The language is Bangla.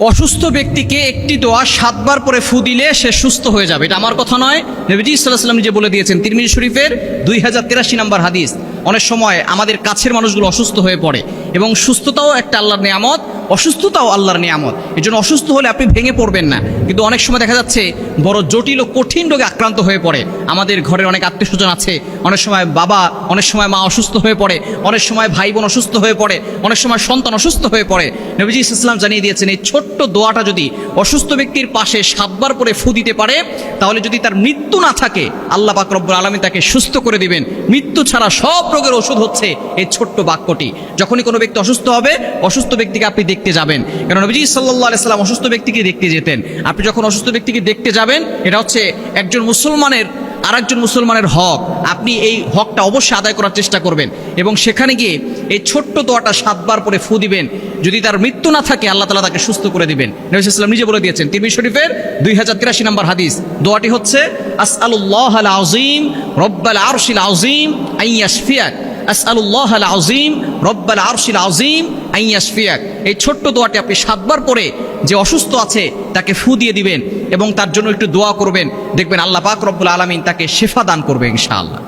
অসুস্থ ব্যক্তিকে একটি দোয়া 7 বার পরে ফু দিলে সে সুস্থ হয়ে যাবে। এটা আমার কথা নয়, নবীজি সাল্লাল্লাহু আলাইহি ওয়াসাল্লাম নিজে বলে দিয়েছেন। তিরমিজি শরীফের 2083 নম্বর হাদিস। অনেক সময় আমাদের কাছের মানুষগুলো অসুস্থ হয়ে পড়ে এবং সুস্থতাও একটা আল্লাহর নিয়ামত, অসুস্থতাও আল্লাহর নিয়ামত। এই জন্য অসুস্থ হলে আপনি ভেঙে পড়বেন না, কিন্তু অনেক সময় দেখা যাচ্ছে বড় জটিল ও কঠিন রোগে আক্রান্ত হয়ে পড়ে। আমাদের ঘরের অনেক আত্মীয় স্বজন আছে, অনেক সময় বাবা, অনেক সময় মা অসুস্থ হয়ে পড়ে, অনেক সময় ভাই বোন অসুস্থ হয়ে পড়ে, অনেক সময় সন্তান অসুস্থ হয়ে পড়ে। নবীজি ইসলাম জানিয়ে দিয়েছেন এই ছোট্ট দোয়াটা যদি অসুস্থ ব্যক্তির পাশে 7 বার করে ফু দিতে পারে, তাহলে যদি তার মৃত্যু না থাকে আল্লাহ পাক রব্বুল আলামিন তাকে সুস্থ করে দিবেন। মৃত্যু ছাড়া সব রোগের ওষুধ হচ্ছে এই ছোট্ট বাক্যটি। যখনই কোনো ব্যক্তি অসুস্থ হবে, অসুস্থ ব্যক্তিকে আপনি দেখতে যাবেন, কারণ নবীজি সাল্লাল্লাহু আলাইহি সাল্লাম অসুস্থ ব্যক্তিকে দেখতে যেতেন। আপনি যখন অসুস্থ ব্যক্তিকে দেখতে যাবেন, এটা হচ্ছে একজন মুসলমানের আরেকজন মুসলমানের হক। আপনি এই হকটা অবশ্যই আদায় করার চেষ্টা করবেন এবং সেখানে গিয়ে এই ছোট্ট দোয়াটা 7 বার পরে ফু দিবেন। যদি তার মৃত্যু না থাকে আল্লাহ তাআলা তাকে সুস্থ করে দিবেন। নবী সাল্লাল্লাহু আলাইহি ওয়াসাল্লাম নিজে বলে দিয়েছেন, তিরমিজি শরীফের 2083 নম্বর হাদিস। দোয়াটি হচ্ছে আসআলুল্লাহাল আযীম রব্বাল আরশিল আযীম আইয়াশফিয়াক, আসআলুল্লাহাল আযীম রব্বাল আরশিল আযীম আইয়াশফিয়াক। এই ছোট্ট দোয়াটি আপনি 7 বার পরে যে অসুস্থ আছে তাকে ফু দিয়ে দিবেন এবং তার জন্য একটু দোয়া করবেন। দেখবেন আল্লাহ পাক রব্বুল আলামিন তাকে শিফা দান করবে ইনশাআল্লাহ।